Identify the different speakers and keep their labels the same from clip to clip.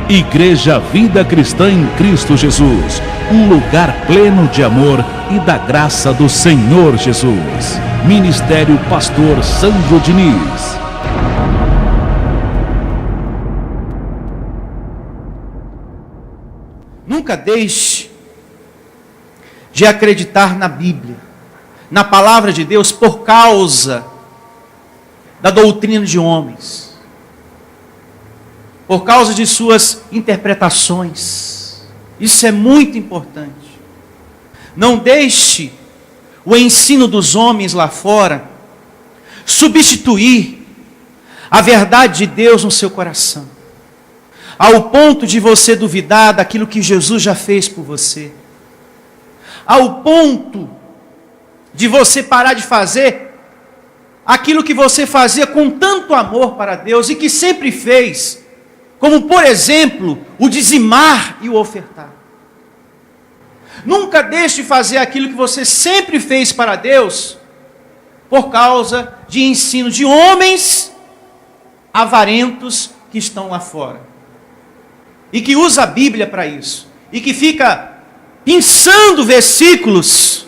Speaker 1: Igreja Vida Cristã em Cristo Jesus, um lugar pleno de amor e da graça do Senhor Jesus. Ministério Pastor Sandro Diniz.
Speaker 2: Nunca deixe de acreditar na Bíblia, na palavra de Deus, por causa da doutrina de homens, por causa de suas interpretações. Isso é muito importante. Não deixe o ensino dos homens lá fora substituir a verdade de Deus no seu coração, ao ponto de você duvidar daquilo que Jesus já fez por você, ao ponto de você parar de fazer aquilo que você fazia com tanto amor para Deus e que sempre fez, como por exemplo, o dizimar e o ofertar. Nunca deixe de fazer aquilo que você sempre fez para Deus, por causa de ensino de homens avarentos que estão lá fora, e que usa a Bíblia para isso, e que fica pensando versículos,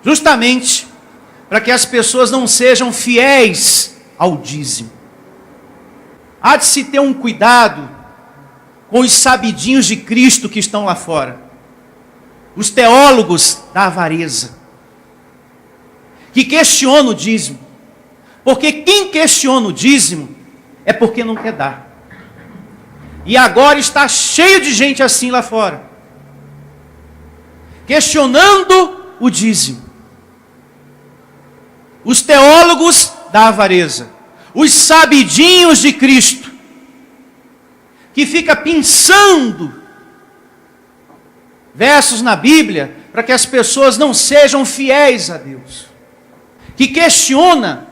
Speaker 2: justamente para que as pessoas não sejam fiéis ao dízimo. Há de se ter um cuidado com os sabidinhos de Cristo que estão lá fora, os teólogos da avareza, que questionam o dízimo, porque quem questiona o dízimo é porque não quer dar. E agora está cheio de gente assim lá fora, questionando o dízimo. Os teólogos da avareza, os sabidinhos de Cristo, que fica pensando versos na Bíblia para que as pessoas não sejam fiéis a Deus, que questiona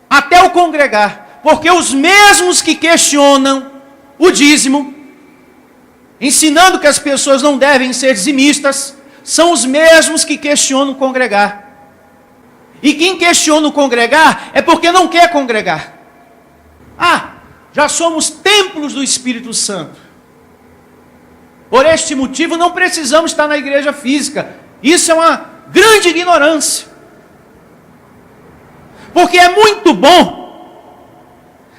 Speaker 2: até o congregar, porque os mesmos que questionam o dízimo, ensinando que as pessoas não devem ser dizimistas, são os mesmos que questionam o congregar. E quem questiona o congregar é porque não quer congregar. Já somos templos do Espírito Santo. Por este motivo não precisamos estar na igreja física. Isso é uma grande ignorância. Porque é muito bom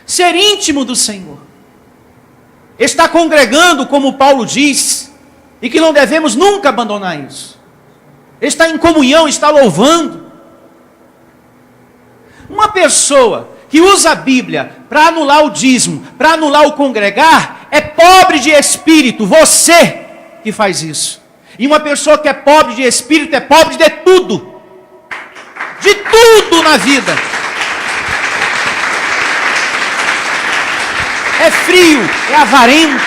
Speaker 2: ser íntimo do Senhor, estar congregando, como Paulo diz, e que não devemos nunca abandonar isso. Estar em comunhão, estar louvando. Uma pessoa que usa a Bíblia para anular o dízimo, para anular o congregar, é pobre de espírito. Você que faz isso. E uma pessoa que é pobre de espírito é pobre de tudo. De tudo na vida. É frio, é avarento.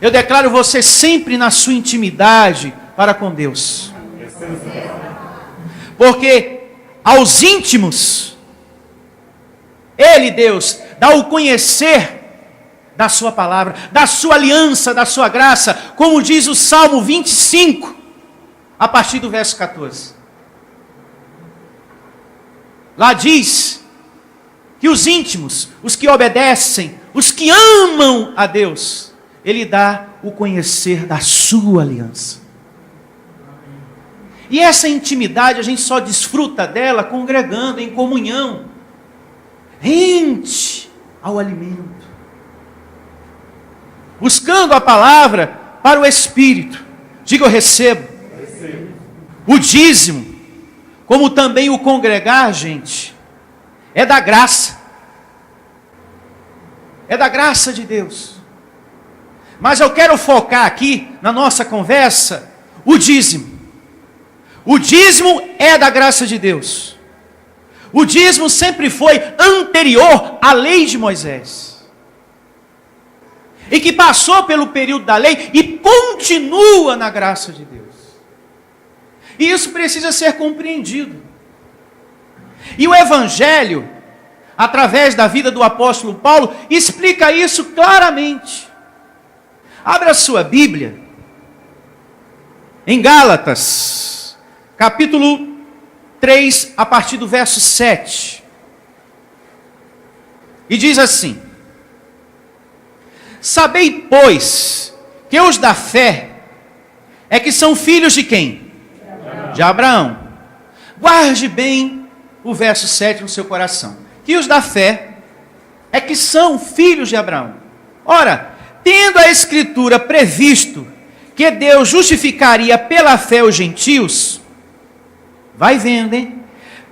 Speaker 2: Eu declaro você sempre na sua intimidade para com Deus. Porque aos íntimos, Ele, Deus, dá o conhecer da sua palavra, da sua aliança, da sua graça, como diz o Salmo 25, a partir do verso 14. Lá diz que os íntimos, os que obedecem, os que amam a Deus, Ele dá o conhecer da sua aliança. E essa intimidade a gente só desfruta dela congregando em comunhão, rente ao alimento, buscando a palavra para o Espírito. Diga: eu recebo. O dízimo, como também o congregar, gente, é da graça. É da graça de Deus. Mas eu quero focar aqui, na nossa conversa, o dízimo. O dízimo é da graça de Deus. O dízimo sempre foi anterior à lei de Moisés. E que passou pelo período da lei e continua na graça de Deus. E isso precisa ser compreendido. E o Evangelho, através da vida do apóstolo Paulo, explica isso claramente. Abra a sua Bíblia em Gálatas, capítulo 3, a partir do verso 7. E diz assim: sabei, pois, que os da fé é que são filhos de quem? De Abraão. Guarde bem o verso 7 no seu coração. Que os da fé é que são filhos de Abraão. Ora, tendo a Escritura previsto que Deus justificaria pela fé os gentios, vai vendo, hein?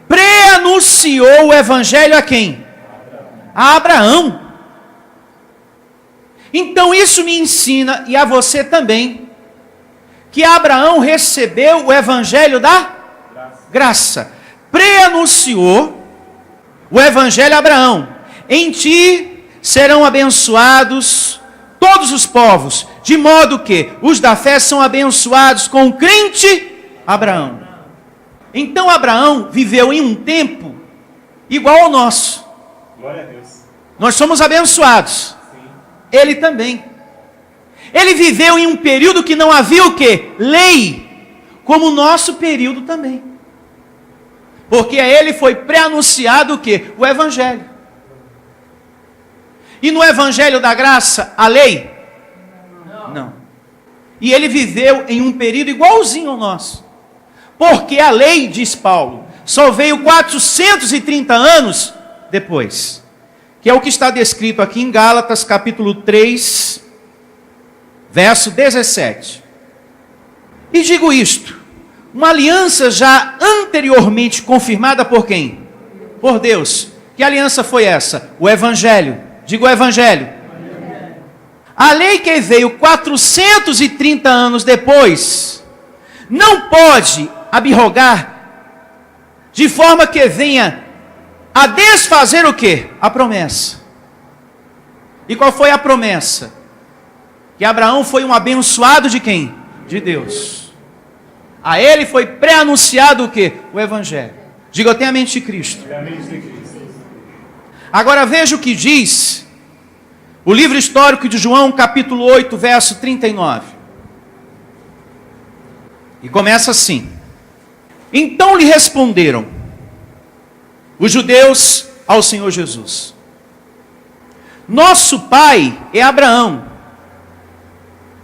Speaker 2: Preanunciou o evangelho a quem? A Abraão. Então isso me ensina, e a você também, que Abraão recebeu o evangelho da graça. Preanunciou o evangelho a Abraão. Em ti serão abençoados todos os povos, de modo que os da fé são abençoados com o crente Abraão. Então Abraão viveu em um tempo igual ao nosso.
Speaker 3: Glória a Deus.
Speaker 2: Nós somos abençoados.
Speaker 3: Sim.
Speaker 2: Ele também. Ele viveu em um período que não havia o quê? Lei. Como o nosso período também. Porque a ele foi pré-anunciado o quê? O evangelho. E no evangelho da graça, a lei? Não. E ele viveu em um período igualzinho ao nosso. Porque a lei, diz Paulo, só veio 430 anos depois. Que é o que está descrito aqui em Gálatas, capítulo 3, verso 17. E digo isto: uma aliança já anteriormente confirmada por quem? Por Deus. Que aliança foi essa? O evangelho. Digo o evangelho. A lei que veio 430 anos depois não pode abrogar de forma que venha a desfazer o quê? A promessa. E qual foi a promessa? Que Abraão foi um abençoado de quem? De Deus. A ele foi pré-anunciado o quê? O evangelho. Diga, eu tenho a mente de Cristo. Agora veja o que diz o livro histórico de João, capítulo 8, verso 39. E começa assim: então lhe responderam os judeus ao Senhor Jesus: nosso pai é Abraão.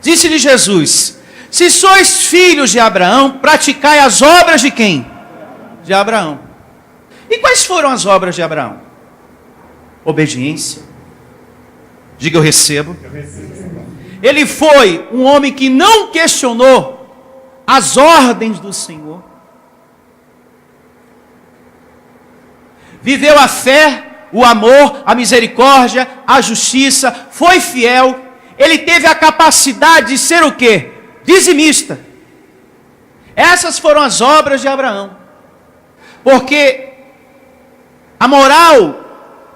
Speaker 2: Disse-lhe Jesus: se sois filhos de Abraão, praticai as obras de quem? De Abraão. E quais foram as obras de Abraão? Obediência. Diga, eu recebo. Ele foi um homem que não questionou as ordens do Senhor. Viveu a fé, o amor, a misericórdia, a justiça, foi fiel. Ele teve a capacidade de ser o quê? Dizimista. Essas foram as obras de Abraão. Porque a moral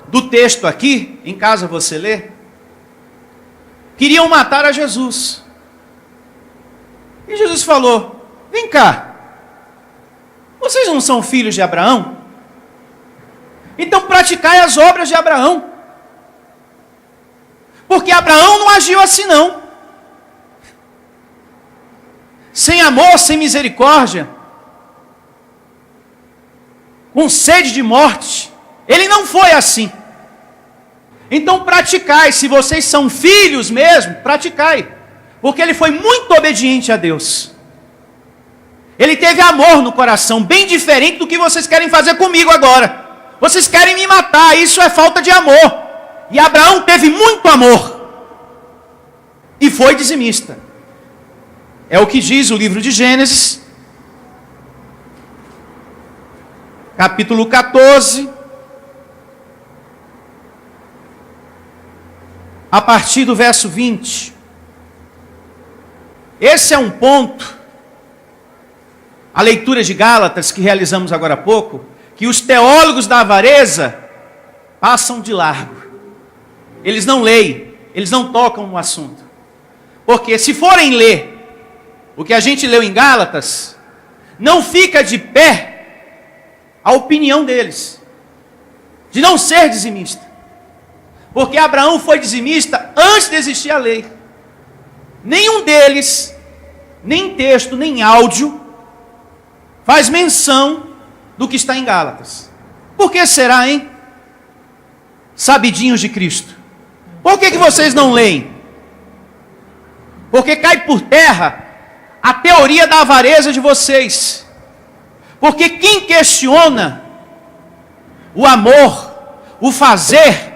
Speaker 2: do texto aqui, em casa você lê, queriam matar a Jesus. E Jesus falou: vem cá, vocês não são filhos de Abraão? Então praticai as obras de Abraão. Porque Abraão não agiu assim não. Sem amor, sem misericórdia, com sede de morte. Ele não foi assim. Então praticai, se vocês são filhos mesmo, praticai. Porque ele foi muito obediente a Deus. Ele teve amor no coração, bem diferente do que vocês querem fazer comigo agora. Vocês querem me matar, isso é falta de amor. E Abraão teve muito amor. E foi dizimista. É o que diz o livro de Gênesis, capítulo 14, a partir do verso 20. Esse é um ponto, a leitura de Gálatas que realizamos agora há pouco, que os teólogos da avareza passam de largo. Eles não leem, eles não tocam no assunto. Porque se forem ler o que a gente leu em Gálatas, não fica de pé a opinião deles, de não ser dizimista. Porque Abraão foi dizimista antes de existir a lei. Nenhum deles, nem texto, nem áudio, faz menção do que está em Gálatas. Por que será, hein? sabidinhos de Cristo? Por que vocês não leem? Porque cai por terra a teoria da avareza de vocês. Porque quem questiona o amor, o fazer,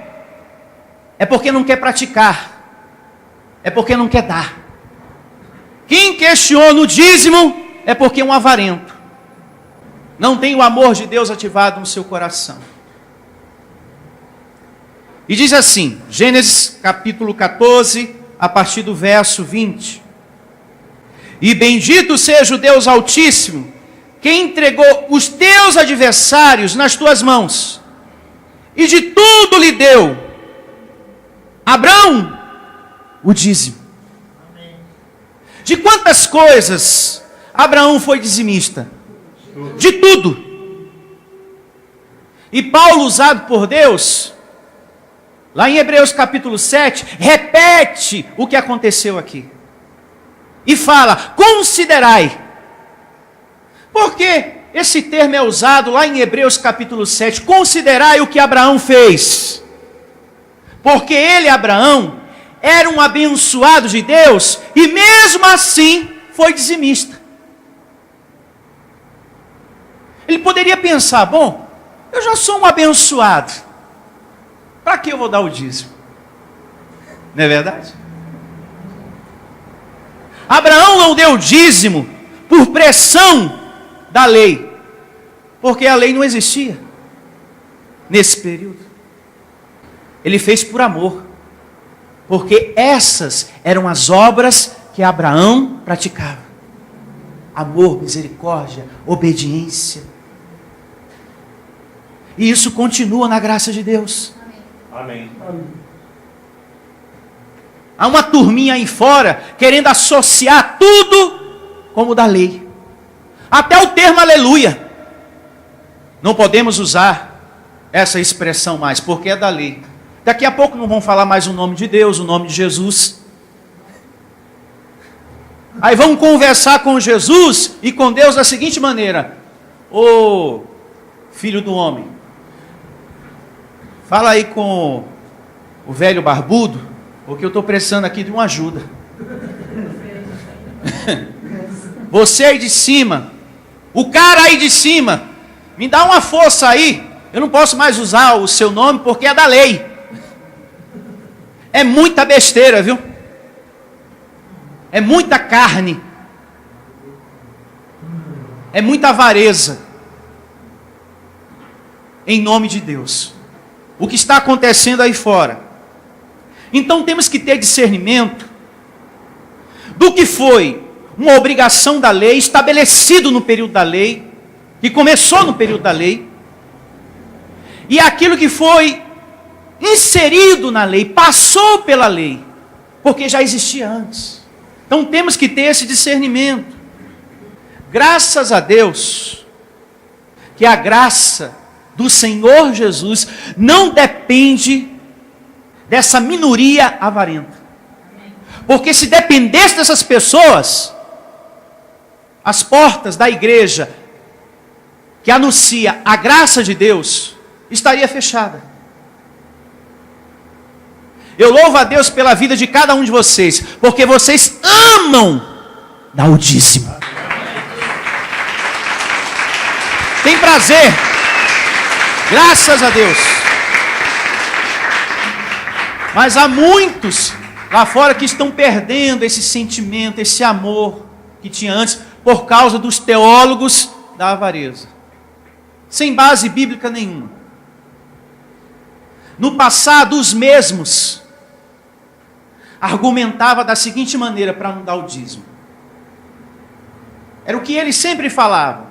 Speaker 2: é porque não quer praticar, é porque não quer dar. Quem questiona o dízimo é porque é um avarento, não tem o amor de Deus ativado no seu coração. E diz assim, Gênesis capítulo 14, a partir do verso 20. E bendito seja o Deus Altíssimo, que entregou os teus adversários nas tuas mãos, e de tudo lhe deu Abraão o dízimo. De quantas coisas Abraão foi dizimista? De tudo. E Paulo, usado por Deus, lá em Hebreus capítulo 7, repete o que aconteceu aqui. E fala, considerai. Porque esse termo é usado lá em Hebreus capítulo 7. Considerai o que Abraão fez. Porque ele, Abraão, era um abençoado de Deus e mesmo assim foi dizimista. Ele poderia pensar, bom, eu já sou um abençoado. Para que eu vou dar o dízimo? Não é verdade? Abraão não deu dízimo por pressão da lei, porque a lei não existia nesse período. Ele fez por amor, porque essas eram as obras que Abraão praticava: amor, misericórdia, obediência. E isso continua na graça de Deus.
Speaker 3: Amém.
Speaker 2: Há uma turminha aí fora querendo associar tudo como da lei. Até o termo aleluia. Não podemos usar essa expressão mais, porque é da lei. Daqui a pouco não vão falar mais o nome de Deus, o nome de Jesus. Aí vamos conversar com Jesus e com Deus da seguinte maneira: ô filho do homem, fala aí com o velho barbudo, porque eu estou precisando aqui de uma ajuda. Você aí de cima, o cara aí de cima, me dá uma força aí. Eu não posso mais usar o seu nome porque é da lei. É muita besteira, viu? É muita carne. É muita avareza. Em nome de Deus. O que está acontecendo aí fora. Então temos que ter discernimento do que foi uma obrigação da lei, estabelecido no período da lei, que começou no período da lei, e aquilo que foi inserido na lei, passou pela lei, porque já existia antes. Então temos que ter esse discernimento. Graças a Deus, que a graça do Senhor Jesus não depende dessa minoria avarenta. Porque se dependesse dessas pessoas, as portas da igreja que anuncia a graça de Deus estaria fechada. Eu louvo a Deus pela vida de cada um de vocês, porque vocês amam dar o dízimo. Tem prazer. Graças a Deus. Mas há muitos lá fora que estão perdendo esse sentimento, esse amor que tinha antes, por causa dos teólogos da avareza, sem base bíblica nenhuma. No passado, os mesmos argumentavam da seguinte maneira para não dar o dízimo. Era o que eles sempre falavam: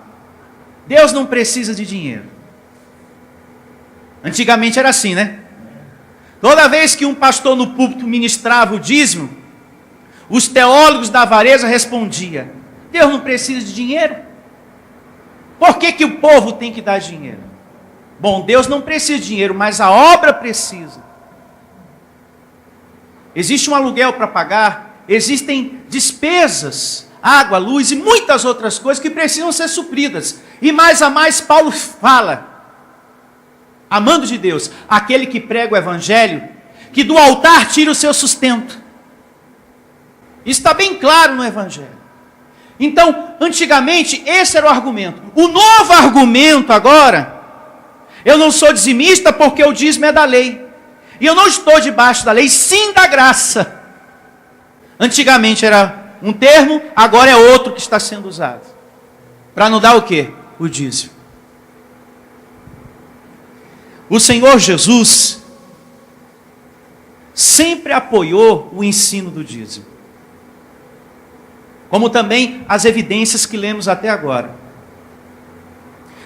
Speaker 2: Deus não precisa de dinheiro. Antigamente era assim, né? Toda vez que um pastor no púlpito ministrava o dízimo, os teólogos da avareza respondiam: Deus não precisa de dinheiro. Por que o povo tem que dar dinheiro? Bom, Deus não precisa de dinheiro, mas a obra precisa. Existe um aluguel para pagar, existem despesas, água, luz e muitas outras coisas que precisam ser supridas. E mais a mais, Paulo fala amando de Deus, aquele que prega o evangelho, que do altar tira o seu sustento. Isso está bem claro no evangelho. Então, antigamente, esse era o argumento. O novo argumento agora, eu não sou dizimista porque o dízimo é da lei. E eu não estou debaixo da lei, sim da graça. Antigamente era um termo, agora é outro que está sendo usado. Para não dar o quê? O dízimo. O Senhor Jesus sempre apoiou o ensino do dízimo. Como também as evidências que lemos até agora.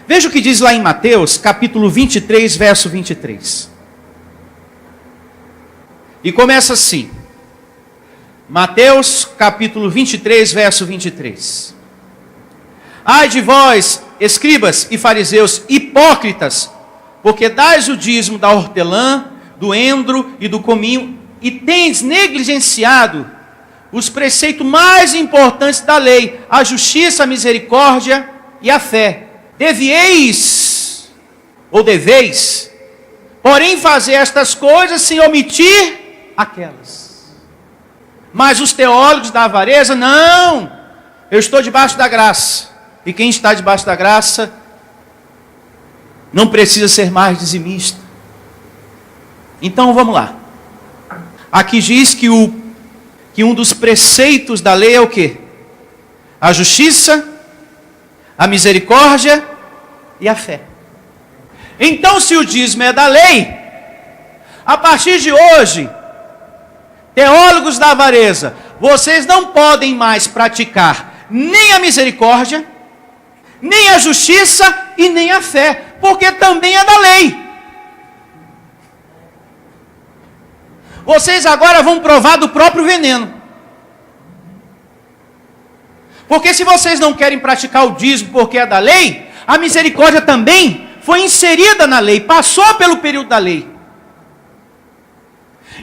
Speaker 2: Veja o que diz lá em Mateus, capítulo 23, verso 23. E começa assim. Mateus, capítulo 23, verso 23. Ai de vós, escribas e fariseus, hipócritas, porque dais o dízimo da hortelã, do endro e do cominho, e tendes negligenciado os preceitos mais importantes da lei, a justiça, a misericórdia e a fé. Deveis, porém fazer estas coisas sem omitir aquelas. Mas os teólogos da avareza, não, eu estou debaixo da graça. E quem está debaixo da graça não precisa ser mais dizimista. Então vamos lá. Aqui diz que um dos preceitos da lei é o quê? A justiça, a misericórdia e a fé. Então, se o dízimo é da lei, a partir de hoje, teólogos da avareza, vocês não podem mais praticar nem a misericórdia, nem a justiça e nem a fé, porque também é da lei. Vocês agora vão provar do próprio veneno. Porque se vocês não querem praticar o dízimo porque é da lei, a misericórdia também foi inserida na lei, passou pelo período da lei.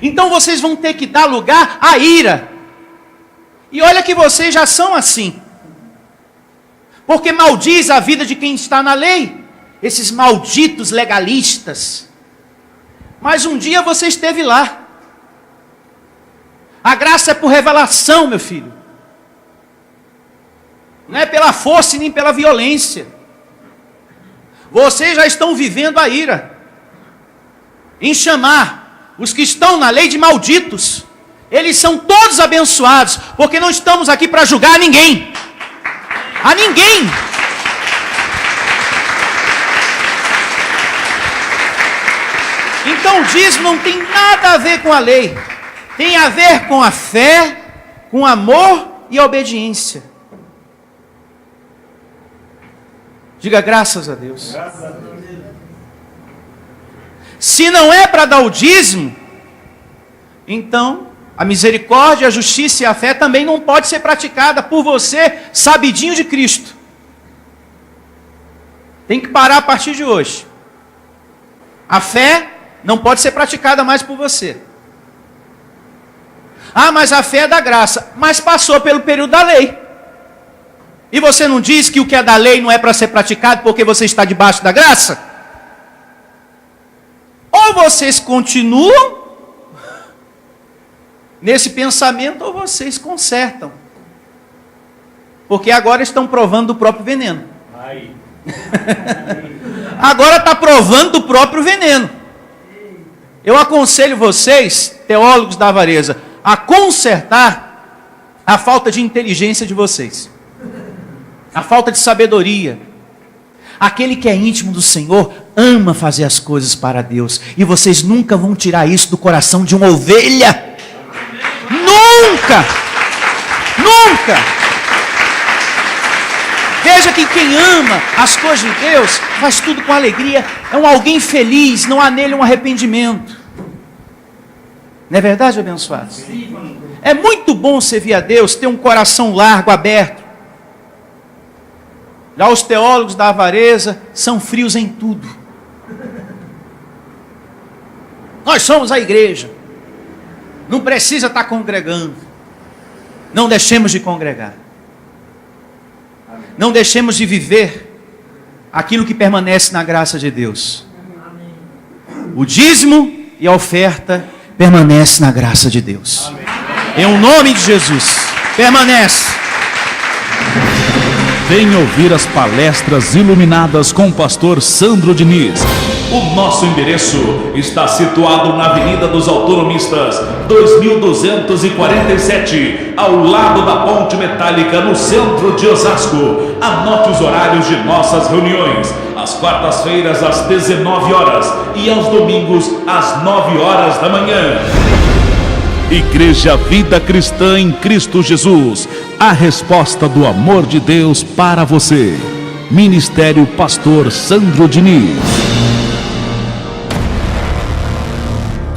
Speaker 2: Então vocês vão ter que dar lugar à ira. E olha que vocês já são assim. Porque maldiz a vida de quem está na lei. Esses malditos legalistas. Mas um dia você esteve lá. A graça é por revelação, meu filho. Não é pela força e nem pela violência. Vocês já estão vivendo a ira. Em chamar os que estão na lei de malditos. Eles são todos abençoados. Porque não estamos aqui para julgar a ninguém. A ninguém. Então o dízimo não tem nada a ver com a lei. Tem a ver com a fé, com amor e obediência. Diga graças a Deus.
Speaker 3: Graças a Deus.
Speaker 2: Se não é para dar o dízimo, então a misericórdia, a justiça e a fé também não pode ser praticada por você, sabidinho de Cristo. Tem que parar a partir de hoje. A fé não pode ser praticada mais por você. Ah, mas a fé é da graça. Mas passou pelo período da lei. E você não diz que o que é da lei não é para ser praticado porque você está debaixo da graça? Ou vocês continuam nesse pensamento, ou vocês consertam. Porque agora estão provando do próprio veneno.
Speaker 3: Aí.
Speaker 2: Agora está provando do próprio veneno. Eu aconselho vocês, teólogos da avareza, a consertar a falta de inteligência de vocês. A falta de sabedoria. Aquele que é íntimo do Senhor ama fazer as coisas para Deus. E vocês nunca vão tirar isso do coração de uma ovelha. Nunca! Nunca! Veja que quem ama as coisas de Deus faz tudo com alegria. É um alguém feliz, não há nele um arrependimento. Não é verdade, abençoados? É muito bom servir a Deus, ter um coração largo, aberto. Já os teólogos da avareza são frios em tudo. Nós somos a igreja. Não precisa estar congregando. Não deixemos de congregar. Não deixemos de viver aquilo que permanece na graça de Deus. o dízimo e a oferta permanece na graça de Deus. Amém. Em o nome de Jesus, permanece.
Speaker 1: Venha ouvir as palestras iluminadas com o pastor Sandro Diniz. O nosso endereço está situado na Avenida dos Autonomistas, 2247, ao lado da Ponte Metálica, no centro de Osasco. Anote os horários de nossas reuniões: às quartas-feiras às 19 horas e aos domingos às 9 horas da manhã. Igreja Vida Cristã em Cristo Jesus, a resposta do amor de Deus para você. Ministério Pastor Sandro Diniz.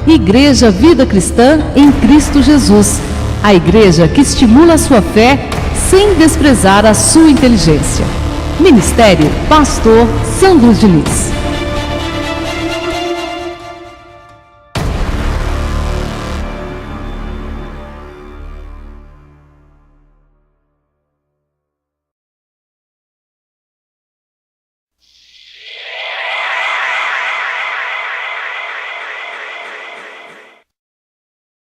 Speaker 3: Igreja Vida Cristã em Cristo Jesus, a igreja que estimula a sua fé sem desprezar a sua inteligência. Ministério Pastor Sandro Diniz.